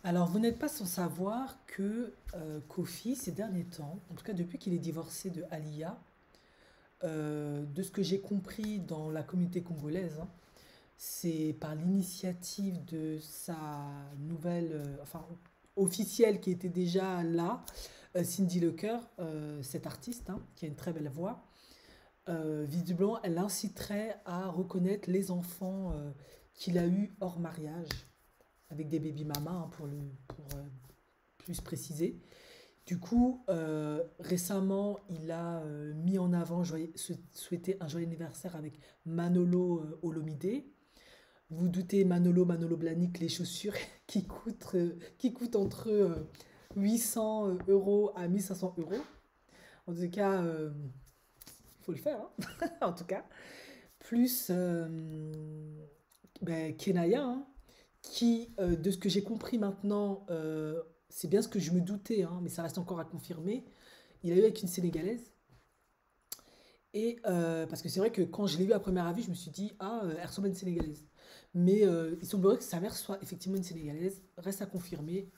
Alors, vous n'êtes pas sans savoir que Kofi, ces derniers temps, en tout cas depuis qu'il est divorcé de Alia, de ce que j'ai compris dans la communauté congolaise, hein, c'est par l'initiative de sa nouvelle, enfin officielle qui était déjà là, Cindy Lecoeur, cette artiste hein, qui a une très belle voix. Visiblement, elle inciterait à reconnaître les enfants qu'il a eus hors mariage, avec des baby mamas hein, pour plus préciser. Du coup, récemment, il a mis en avant, souhaité un joyeux anniversaire avec Manolo Olomide. Vous doutez, Manolo Blahnik, les chaussures qui coûtent entre 800 euros à 1500 euros. En tout cas, il faut le faire, hein. En tout cas. Plus ben, Kenaya, hein, qui, de ce que j'ai compris maintenant, c'est bien ce que je me doutais, hein, mais ça reste encore à confirmer. Il a eu avec une Sénégalaise. Et parce que c'est vrai que quand je l'ai vu à première vue, je me suis dit, ah, elle ressemble à une Sénégalaise. Mais il semblerait que sa mère soit effectivement une Sénégalaise. Reste à confirmer.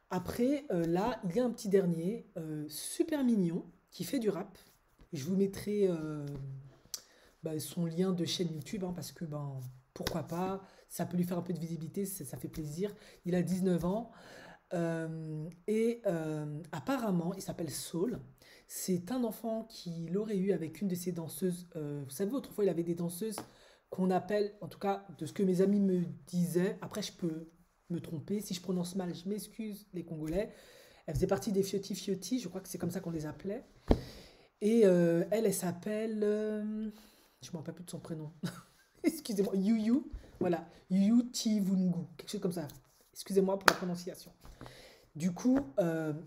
Après, là, il y a un petit dernier, super mignon, qui fait du rap. Je vous mettrai bah, son lien de chaîne YouTube, hein, parce que ben, pourquoi pas, ça peut lui faire un peu de visibilité, ça fait plaisir. Il a 19 ans. Et apparemment, il s'appelle Saul. C'est un enfant qu'il aurait eu avec une de ses danseuses. Vous savez, autrefois, il avait des danseuses qu'on appelle, en tout cas, de ce que mes amis me disaient. Après, je peux me tromper. Si je prononce mal, je m'excuse, les Congolais. Elle faisait partie des Fioti Fioti, je crois que c'est comme ça qu'on les appelait. Et elle s'appelle. Je ne me rappelle plus de son prénom. Excusez-moi, Yuyu. Voilà, Yuyu Tivungu, quelque chose comme ça. Excusez-moi pour la prononciation. Du coup,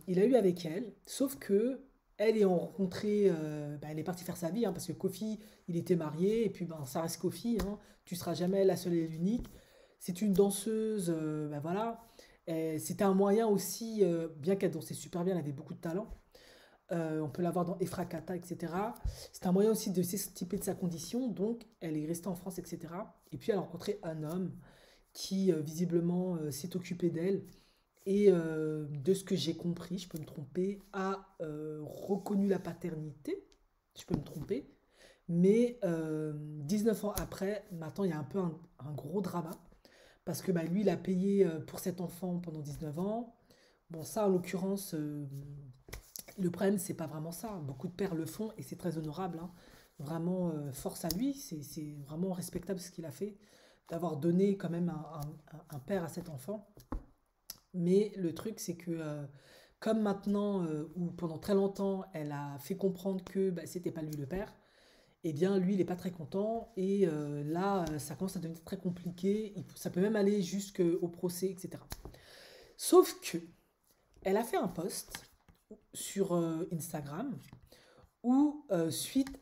il a eu avec elle, sauf que elle ayant rencontré, bah, elle est partie faire sa vie, hein, parce que Kofi, il était marié, et puis ben, ça reste Kofi, hein, tu seras jamais la seule et l'unique. C'est une danseuse, bah, voilà. C'était un moyen aussi, bien qu'elle dansait super bien, elle avait beaucoup de talent. On peut la voir dans Efrakata, etc. C'est un moyen aussi de s'extirper de sa condition, donc elle est restée en France, etc. Et puis elle a rencontré un homme qui visiblement s'est occupé d'elle et de ce que j'ai compris, je peux me tromper, a reconnu la paternité, je peux me tromper, mais 19 ans après, maintenant il y a un peu un gros drama, parce que bah, lui il a payé pour cet enfant pendant 19 ans. Bon ça en l'occurrence, le problème c'est pas vraiment ça, beaucoup de pères le font et c'est très honorable, hein. Vraiment force à lui, c'est vraiment respectable ce qu'il a fait, d'avoir donné quand même un père à cet enfant. Mais le truc, c'est que comme maintenant, ou pendant très longtemps, elle a fait comprendre que bah, c'était pas lui le père, eh bien lui, il n'est pas très content. Et là, ça commence à devenir très compliqué. Ça peut même aller jusqu'au procès, etc. Sauf que elle a fait un post sur Instagram où, suite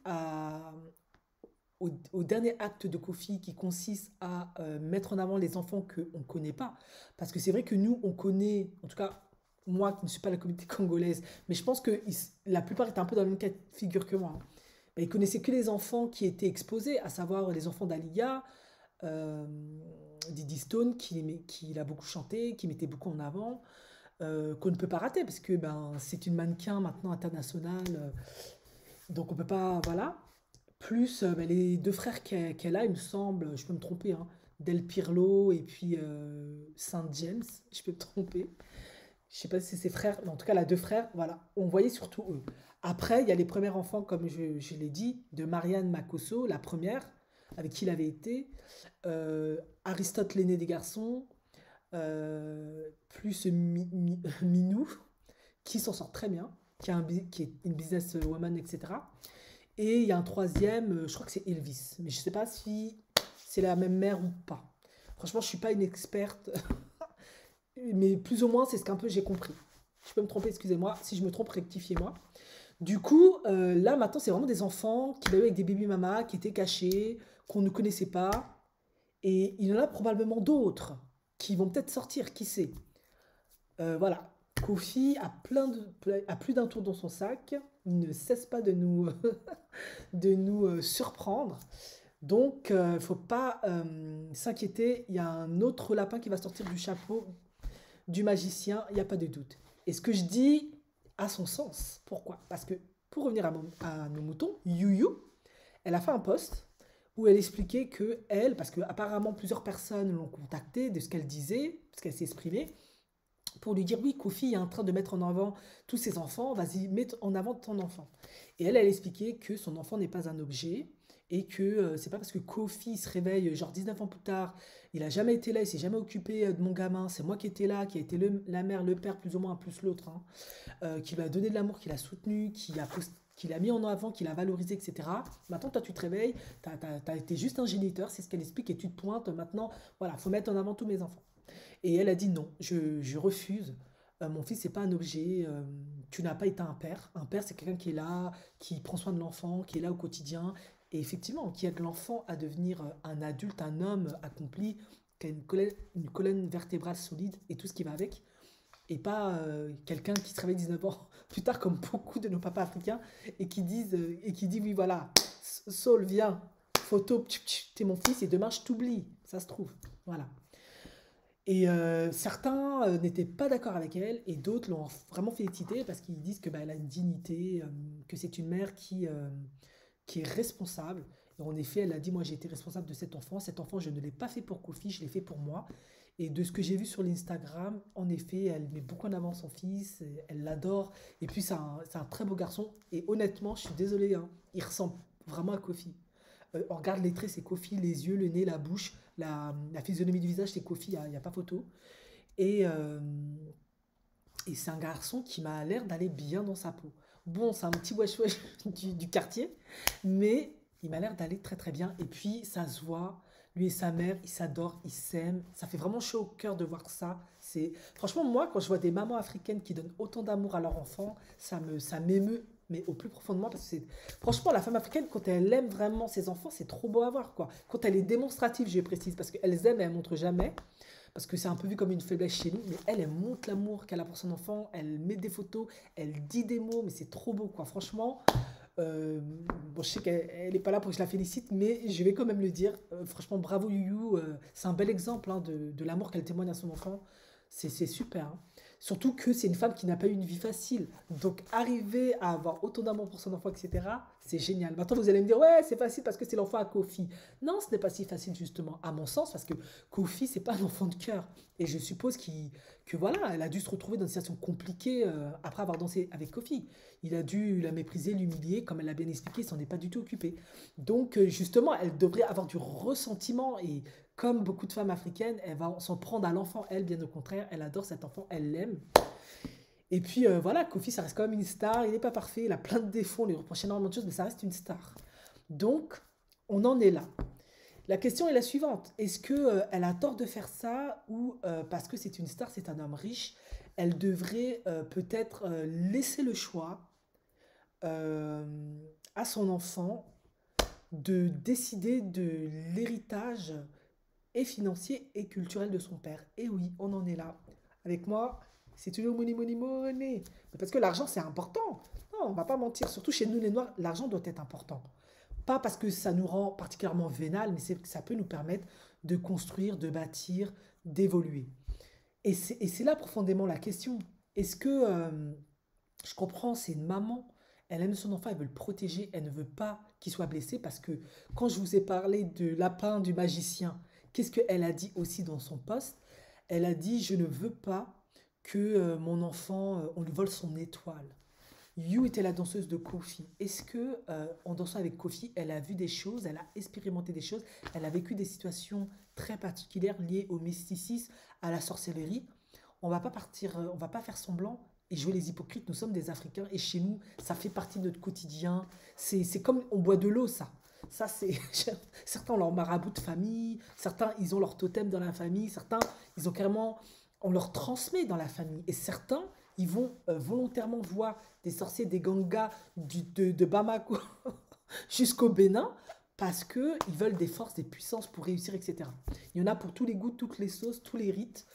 au dernier acte de Kofi qui consiste à mettre en avant les enfants qu'on ne connaît pas. Parce que c'est vrai que nous, on connaît, en tout cas, moi qui ne suis pas la communauté congolaise, mais je pense que la plupart étaient un peu dans le même cas de figure que moi, hein. Ben, ils connaissaient que les enfants qui étaient exposés, à savoir les enfants d'Alia, euh, Didi Stone, qui a beaucoup chanté, qui mettait beaucoup en avant, qu'on ne peut pas rater, parce que ben, c'est une mannequin maintenant internationale, donc on peut pas, voilà. Plus bah, les deux frères qu'elle a, il me semble, je peux me tromper, hein, Del Pirlo et puis Saint James, je peux me tromper. Je sais pas si c'est ses frères, mais en tout cas, elle a deux frères, voilà. On voyait surtout eux. Après, il y a les premiers enfants, comme je l'ai dit, de Marianne Makosso, la première, avec qui il avait été, Aristote l'aîné des garçons, plus Minou, qui s'en sort très bien, qui est une businesswoman, etc. Et il y a un troisième, je crois que c'est Elvis. Mais je ne sais pas si c'est la même mère ou pas. Franchement, je ne suis pas une experte. Mais plus ou moins, c'est ce qu'un peu j'ai compris. Je peux me tromper, excusez-moi. Si je me trompe, rectifiez-moi. Du coup, là, maintenant, c'est vraiment des enfants qu'il a eu avec des baby mamas qui étaient cachés, qu'on ne connaissait pas. Et il y en a probablement d'autres qui vont peut-être sortir, qui sait. Voilà. Kofi a plus d'un tour dans son sac. Il ne cesse pas de nous, de nous surprendre. Donc, il ne faut pas s'inquiéter. Il y a un autre lapin qui va sortir du chapeau du magicien, il n'y a pas de doute. Et ce que je dis a son sens. Pourquoi? Parce que, pour revenir à nos moutons, Yuyu, elle a fait un post où elle expliquait que elle, parce que apparemment plusieurs personnes l'ont contactée de ce qu'elle disait, parce qu'elle s'est exprimée, pour lui dire oui, Kofi est en train de mettre en avant tous ses enfants, vas-y, mets en avant ton enfant. Et elle expliqué que son enfant n'est pas un objet et que c'est pas parce que Kofi se réveille genre 19 ans plus tard, il a jamais été là, il s'est jamais occupé de mon gamin, c'est moi qui étais là, qui a été la mère, le père, plus ou moins, plus l'autre, hein, qui lui a donné de l'amour, qui l'a soutenu, qui l'a mis en avant, qui l'a valorisé, etc. Maintenant, toi, tu te réveilles, t'as été juste un géniteur, c'est ce qu'elle explique, et tu te pointes, maintenant, voilà, faut mettre en avant tous mes enfants. Et elle a dit non, je refuse. Mon fils, c'est pas un objet. Tu n'as pas été un père. Un père, c'est quelqu'un qui est là, qui prend soin de l'enfant, qui est là au quotidien. Et effectivement, qui aide l'enfant à devenir un adulte, un homme accompli, qui a une colonne vertébrale solide et tout ce qui va avec. Et pas quelqu'un qui se réveille 19 ans plus tard, comme beaucoup de nos papas africains, et qui dit oui, voilà, Saul, viens, photo, t'es mon fils, et demain je t'oublie. Ça se trouve. Voilà. Et certains n'étaient pas d'accord avec elle et d'autres l'ont vraiment félicité parce qu'ils disent que bah, elle a une dignité, que c'est une mère qui est responsable. Et en effet, elle a dit, moi j'ai été responsable de cet enfant. Cet enfant, je ne l'ai pas fait pour Kofi, je l'ai fait pour moi. Et de ce que j'ai vu sur l'Instagram, en effet, elle met beaucoup en avant son fils, elle l'adore. Et puis c'est un très beau garçon. Et honnêtement, je suis désolé, hein, il ressemble vraiment à Kofi. On regarde les traits, c'est Kofi, les yeux, le nez, la bouche, la physionomie du visage, c'est Kofi, il y a pas photo. Et, euh, et c'est un garçon qui m'a l'air d'aller bien dans sa peau. Bon, c'est un petit wesh wesh du quartier, mais il m'a l'air d'aller très très bien. Et puis, ça se voit, lui et sa mère, ils s'adorent, ils s'aiment. Ça fait vraiment chaud au cœur de voir ça. Franchement, moi, quand je vois des mamans africaines qui donnent autant d'amour à leur enfant, ça m'émeut, mais au plus profondément, parce que franchement, la femme africaine, quand elle aime vraiment ses enfants, c'est trop beau à voir, quoi. Quand elle est démonstrative, je précise, parce qu'elles aiment et elles montrent jamais parce que c'est un peu vu comme une faiblesse chez nous, mais elle montre l'amour qu'elle a pour son enfant, elle met des photos, elle dit des mots, mais c'est trop beau, quoi. Franchement, bon, je sais qu'elle n'est pas là pour que je la félicite, mais je vais quand même le dire. Franchement, bravo Youyou, c'est un bel exemple hein, de l'amour qu'elle témoigne à son enfant. C'est super, hein. Surtout que c'est une femme qui n'a pas eu une vie facile. Donc, arriver à avoir autant d'amour pour son enfant, etc., c'est génial. Maintenant, vous allez me dire, ouais, c'est facile parce que c'est l'enfant à Kofi. Non, ce n'est pas si facile, justement, à mon sens, parce que Kofi, c'est pas un enfant de cœur. Et je suppose que voilà, elle a dû se retrouver dans une situation compliquée après avoir dansé avec Kofi. Il a dû la mépriser, l'humilier, comme elle l'a bien expliqué, il s'en est pas du tout occupé. Donc, justement, elle devrait avoir du ressentiment et comme beaucoup de femmes africaines, elle va s'en prendre à l'enfant, elle, bien au contraire, elle adore cet enfant, elle l'aime. Et puis voilà, Kofi, ça reste quand même une star, il n'est pas parfait, il a plein de défauts, on lui reproche énormément de choses, mais ça reste une star. Donc, on en est là. La question est la suivante, est-ce qu'elle a tort de faire ça ou parce que c'est une star, c'est un homme riche, elle devrait peut-être laisser le choix euh, à son enfant de décider de l'héritage et financier et culturel de son père. Et oui, on en est là. Avec moi, c'est toujours money, money, money. Mais parce que l'argent, c'est important. Non, on va pas mentir. Surtout chez nous, les Noirs, l'argent doit être important. Pas parce que ça nous rend particulièrement vénal, mais ça peut nous permettre de construire, de bâtir, d'évoluer. Et c'est là profondément la question. Est-ce que, je comprends, c'est une maman, elle aime son enfant, elle veut le protéger, elle ne veut pas qu'il soit blessé parce que quand je vous ai parlé de lapin du magicien, qu'est-ce qu'elle a dit aussi dans son poste? Elle a dit, je ne veux pas que mon enfant, on lui vole son étoile. You était la danseuse de Kofi. Est-ce que en dansant avec Kofi, elle a vu des choses, elle a expérimenté des choses, elle a vécu des situations très particulières liées au mysticisme, à la sorcellerie? On va pas partir, on va pas faire semblant et jouer les hypocrites. Nous sommes des Africains et chez nous, ça fait partie de notre quotidien. C'est comme on boit de l'eau, ça. Ça, c'est. Certains ont leur marabout de famille, certains, ils ont leur totem dans la famille, certains, ils ont carrément. On leur transmet dans la famille. Et certains, ils vont volontairement voir des sorciers, des gangas de Bamako jusqu'au Bénin parce qu'ils veulent des forces, des puissances pour réussir, etc. Il y en a pour tous les goûts, toutes les sauces, tous les rites.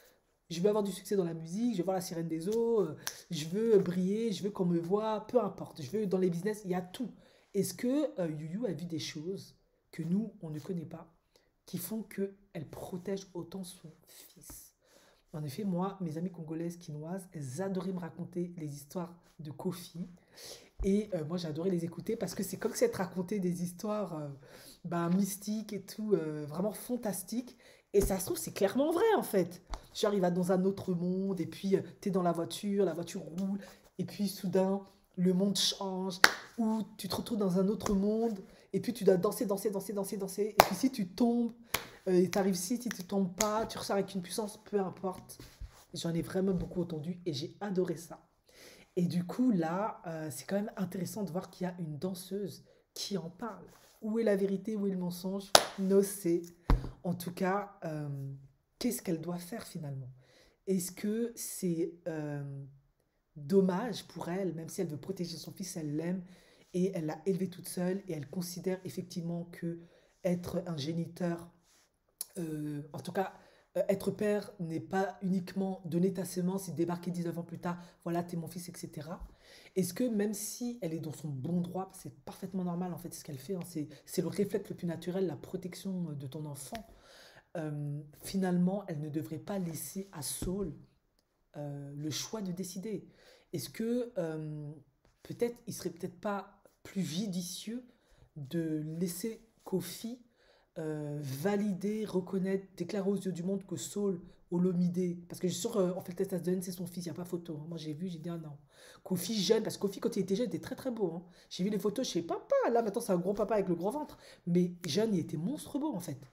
Je veux avoir du succès dans la musique, je veux voir la sirène des eaux, je veux briller, je veux qu'on me voit, peu importe. Je veux dans les business, il y a tout. Est-ce que Yuyu a vu des choses que nous, on ne connaît pas, qui font qu'elle protège autant son fils? En effet, moi, mes amies congolaises, quinoises, elles adoraient me raconter les histoires de Kofi. Et moi, j'ai adoré les écouter parce que c'est comme si elles te racontaient des histoires ben, mystiques et tout, vraiment fantastiques. Et ça se trouve, c'est clairement vrai en fait. Genre, il va dans un autre monde et puis t'es dans la voiture roule, et puis soudain, le monde change, ou tu te retrouves dans un autre monde, et puis tu dois danser, danser, danser, danser, danser. Et puis si tu tombes, et t'arrives ici, si tu tombes pas, tu ressors avec une puissance, peu importe. J'en ai vraiment beaucoup entendu et j'ai adoré ça. Et du coup, là, c'est quand même intéressant de voir qu'il y a une danseuse qui en parle. Où est la vérité, où est le mensonge? No sé. En tout cas, qu'est-ce qu'elle doit faire finalement? Est-ce que c'est dommage pour elle, même si elle veut protéger son fils, elle l'aime et elle l'a élevé toute seule et elle considère effectivement que être un géniteur en tout cas, être père n'est pas uniquement donner ta semence et débarquer 19 ans plus tard, voilà, t'es mon fils, etc. Est-ce que même si elle est dans son bon droit, c'est parfaitement normal en fait ce qu'elle fait, hein, c'est le réflexe le plus naturel, la protection de ton enfant, finalement, elle ne devrait pas laisser à Saul le choix de décider. Est-ce que peut-être il serait peut-être pas plus judicieux de laisser Kofi valider, reconnaître, déclarer aux yeux du monde que Saul Olomidé, parce que je suis sûr, on fait le test ADN, c'est son fils, il n'y a pas photo, hein. Moi j'ai vu, j'ai dit ah non. Kofi jeune, parce que Kofi quand il était jeune, il était très très beau, hein. J'ai vu les photos chez papa, là maintenant c'est un gros papa avec le gros ventre, mais jeune il était monstre beau en fait.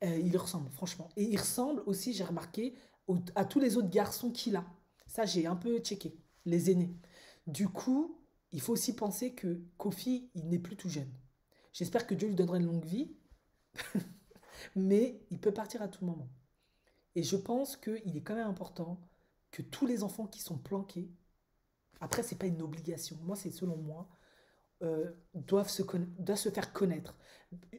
Il lui ressemble, franchement. Et il ressemble aussi, j'ai remarqué, à tous les autres garçons qu'il a. Ça, j'ai un peu checké, les aînés. Du coup, il faut aussi penser que Kofi, il n'est plus tout jeune. J'espère que Dieu lui donnera une longue vie, mais il peut partir à tout moment. Et je pense qu'il est quand même important que tous les enfants qui sont planqués, après, c'est pas une obligation, moi, c'est selon moi, doivent se faire connaître.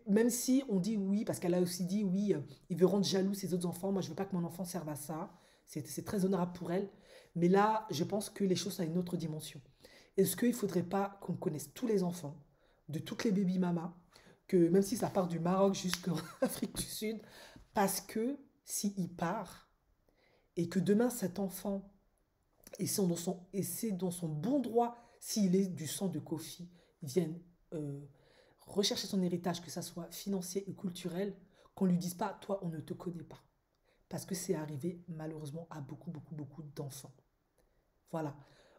Même si on dit oui, parce qu'elle a aussi dit oui, il veut rendre jaloux ses autres enfants. Moi, je veux pas que mon enfant serve à ça. C'est très honorable pour elle. Mais là, je pense que les choses sont à une autre dimension. Est-ce qu'il ne faudrait pas qu'on connaisse tous les enfants, de toutes les baby mamas, que même si ça part du Maroc jusqu'en Afrique du Sud, parce que s'il part et que demain cet enfant et c'est dans son bon droit, s'il est du sang de Kofi, vienne euh, rechercher son héritage, que ça soit financier et culturel, qu'on lui dise pas, toi, on ne te connaît pas. Parce que c'est arrivé malheureusement à beaucoup, beaucoup, beaucoup d'enfants. Voilà.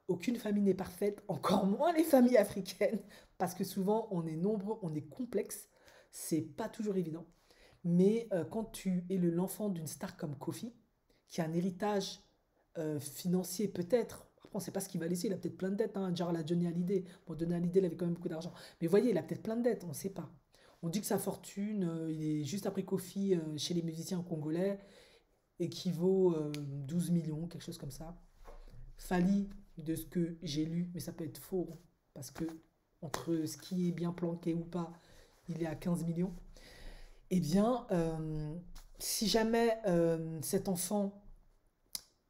Aucune famille n'est parfaite, encore moins les familles africaines, parce que souvent on est nombreux, on est complexe, c'est pas toujours évident. Mais quand tu es l'enfant d'une star comme Kofi, qui a un héritage financier peut-être, après on ne sait pas ce qu'il va laisser, il a peut-être plein de dettes, hein, genre la Johnny Hallyday. Bon, Johnny Hallyday, il avait quand même beaucoup d'argent. Mais vous voyez, il a peut-être plein de dettes, on ne sait pas. On dit que sa fortune, il est juste après Kofi chez les musiciens congolais, équivaut 12 millions, quelque chose comme ça. Fali, de ce que j'ai lu, mais ça peut être faux, hein, parce que entre ce qui est bien planqué ou pas, il est à 15 millions. Eh bien, si jamais cet enfant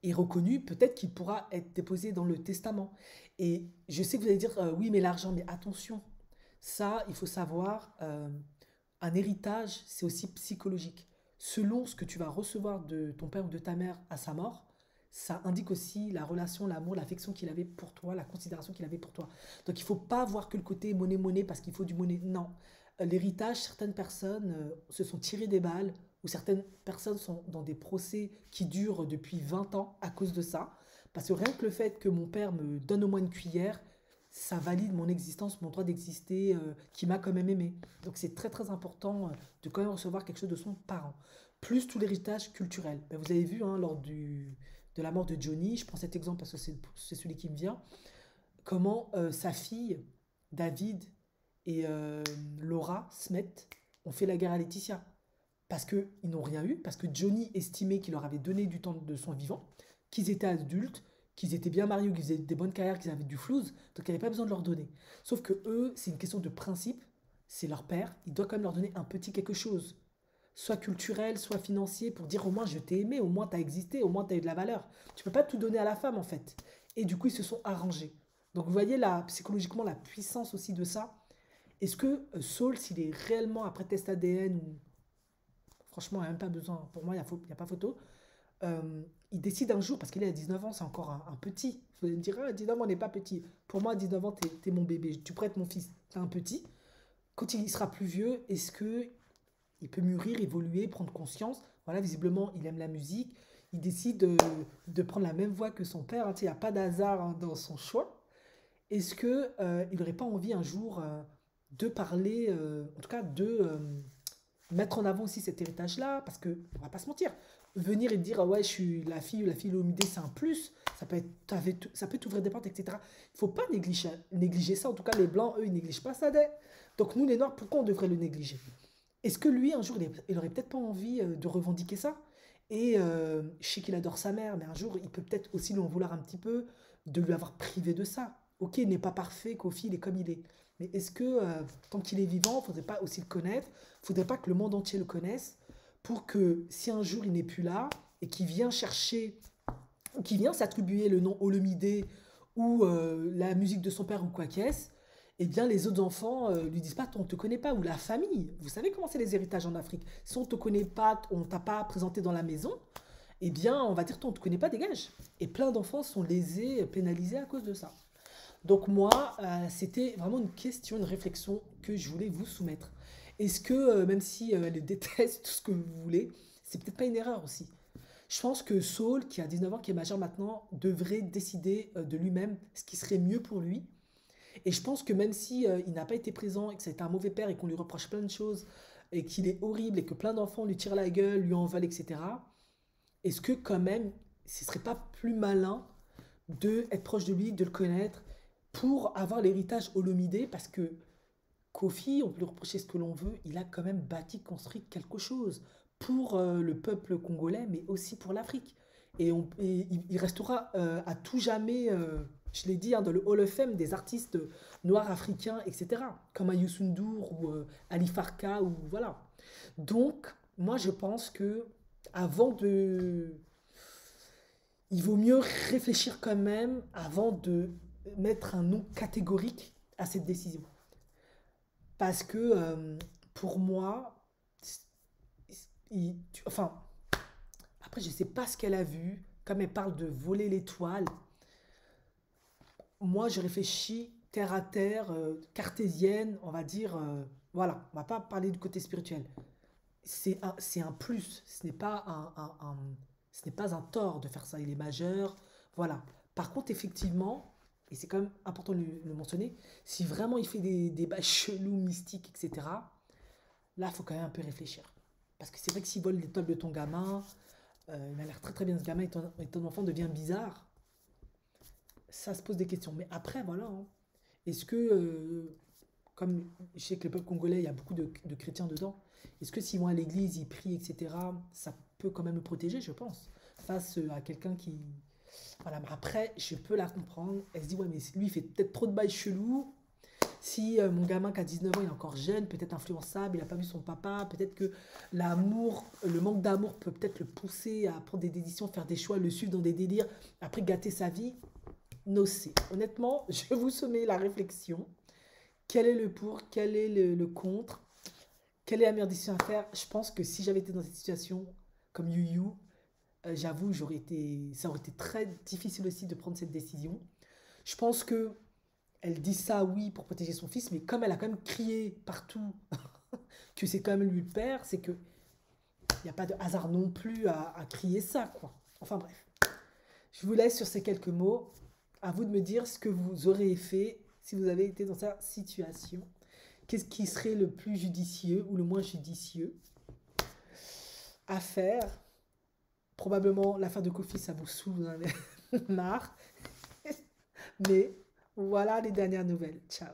est reconnu, peut-être qu'il pourra être déposé dans le testament. Et je sais que vous allez dire, oui, mais l'argent, mais attention, ça, il faut savoir, un héritage, c'est aussi psychologique. Selon ce que tu vas recevoir de ton père ou de ta mère à sa mort, ça indique aussi la relation, l'amour, l'affection qu'il avait pour toi, la considération qu'il avait pour toi. Donc il ne faut pas voir que le côté monnaie-monnaie parce qu'il faut du monnaie. Non. L'héritage, certaines personnes se sont tirées des balles ou certaines personnes sont dans des procès qui durent depuis 20 ans à cause de ça. Parce que rien que le fait que mon père me donne au moins une cuillère, ça valide mon existence, mon droit d'exister, qui m'a quand même aimé. Donc c'est très très important de quand même recevoir quelque chose de son parent. Plus tout l'héritage culturel. Ben, vous avez vu hein, de la mort de Johnny, je prends cet exemple parce que c'est celui qui me vient, comment sa fille, David et Laura Smet ont fait la guerre à Laetitia. Parce qu'ils n'ont rien eu, parce que Johnny estimait qu'il leur avait donné du temps de son vivant, qu'ils étaient adultes, qu'ils étaient bien mariés, qu'ils avaient des bonnes carrières, qu'ils avaient du flouze, donc il n'y avait pas besoin de leur donner. Sauf que eux, c'est une question de principe, c'est leur père, il doit quand même leur donner un petit quelque chose, soit culturel, soit financier, pour dire au moins je t'ai aimé, au moins t'as existé, au moins t'as eu de la valeur. Tu peux pas tout donner à la femme en fait. Et du coup, ils se sont arrangés. Donc vous voyez là, psychologiquement, la puissance aussi de ça. Est-ce que Saul, s'il est réellement après test ADN, ou franchement, il n'y a même pas besoin, pour moi, il n'y a pas photo, il décide un jour, parce qu'il est à 19 ans, c'est encore un petit. Vous allez me dire, ah, 19 ans, on n'est pas petit. Pour moi, à 19 ans, t'es mon bébé. Tu prêtes mon fils, t'es un petit. Quand il sera plus vieux, est-ce que il peut mûrir, évoluer, prendre conscience? Voilà, visiblement, il aime la musique. Il décide de prendre la même voie que son père, hein. Tu sais, il n'y a pas d'hasard, hein, dans son choix. Est-ce que il n'aurait pas envie un jour de parler, en tout cas mettre en avant aussi cet héritage-là? Parce que, on va pas se mentir, venir et dire, ah ouais, je suis la fille ou la fille Olomidé, c'est un plus, ça peut t'ouvrir des portes, etc. Il faut pas négliger ça. En tout cas, les Blancs, eux, ils négligent pas ça. Donc nous, les Noirs, pourquoi on devrait le négliger? Est-ce que lui, un jour, il aurait peut-être pas envie de revendiquer ça? Et je sais qu'il adore sa mère, mais un jour, il peut peut-être aussi lui en vouloir un petit peu de lui avoir privé de ça. Ok, il n'est pas parfait, Kofi, il est comme il est. Mais est-ce que, tant qu'il est vivant, il ne faudrait pas aussi le connaître? Il ne faudrait pas que le monde entier le connaisse pour que si un jour il n'est plus là et qu'il vient chercher, ou qu'il vient s'attribuer le nom Olomidé ou la musique de son père ou quoi qu'est-ce, eh bien les autres enfants lui disent pas on ne te connaît pas, ou la famille. Vous savez comment c'est les héritages en Afrique. Si on ne te connaît pas, on ne t'a pas présenté dans la maison, eh bien on va dire on ne te connaît pas, dégage. Et plein d'enfants sont lésés, pénalisés à cause de ça. Donc moi, c'était vraiment une question, une réflexion que je voulais vous soumettre. Est-ce que, même si elle déteste tout ce que vous voulez, c'est peut-être pas une erreur aussi? Je pense que Saul, qui a 19 ans, qui est majeur maintenant, devrait décider de lui-même ce qui serait mieux pour lui. Et je pense que même si il n'a pas été présent et que c'est un mauvais père et qu'on lui reproche plein de choses et qu'il est horrible et que plein d'enfants lui tirent la gueule, lui en veulent, etc., est-ce que quand même, ce serait pas plus malin de être proche de lui, de le connaître, pour avoir l'héritage Olomidé? Parce que Kofi, on peut lui reprocher ce que l'on veut, il a quand même bâti, construit quelque chose pour le peuple congolais, mais aussi pour l'Afrique. Et il restera à tout jamais, je l'ai dit, hein, dans le Hall of Fame des artistes noirs africains, etc. Comme Youssou N'Dour ou Ali Farka, ou voilà. Donc, moi, je pense que avant de... Il vaut mieux réfléchir quand même avant de mettre un nom catégorique à cette décision. Parce que pour moi, enfin, après, je ne sais pas ce qu'elle a vu. Comme elle parle de voler l'étoile, moi, je réfléchis terre à terre, cartésienne, on va dire. Voilà, on va pas parler du côté spirituel. C'est un plus, ce n'est pas un tort de faire ça. Il est majeur, voilà. Par contre, effectivement, et c'est quand même important de le mentionner, si vraiment il fait des bails chelous, mystiques, etc., là, il faut quand même un peu réfléchir. Parce que c'est vrai que s'il vole l'étoile de ton gamin, il a l'air très très bien ce gamin et ton enfant devient bizarre, ça se pose des questions. Mais après, voilà, hein. Est-ce que, comme je sais que le peuple congolais, il y a beaucoup de chrétiens dedans, est-ce que s'ils vont à l'église, ils prient, etc., ça peut quand même le protéger, je pense, face à quelqu'un qui... Voilà, mais après, je peux la comprendre. Elle se dit, ouais, mais lui, il fait peut-être trop de bails chelous. Si mon gamin qui a 19 ans, il est encore jeune, peut-être influençable, il n'a pas vu son papa, peut-être que l'amour, le manque d'amour peut peut-être le pousser à prendre des décisions, faire des choix, le suivre dans des délires, après gâter sa vie. No c'est. Honnêtement, je vous soumets la réflexion. Quel est le pour, quel est le contre, quelle est la meilleure décision à faire? Je pense que si j'avais été dans cette situation, comme Yu Yu, j'avoue, ça aurait été très difficile aussi de prendre cette décision. Je pense que elle dit ça, oui, pour protéger son fils, mais comme elle a quand même crié partout que c'est quand même lui le père, c'est que il n'y a pas de hasard non plus à crier ça, quoi. Enfin bref, je vous laisse sur ces quelques mots. À vous de me dire ce que vous auriez fait si vous avez été dans sa situation. Qu'est-ce qui serait le plus judicieux ou le moins judicieux à faire? Probablement l'affaire de Kofi, ça vous saoule, vous en avez marre. Mais voilà les dernières nouvelles. Ciao.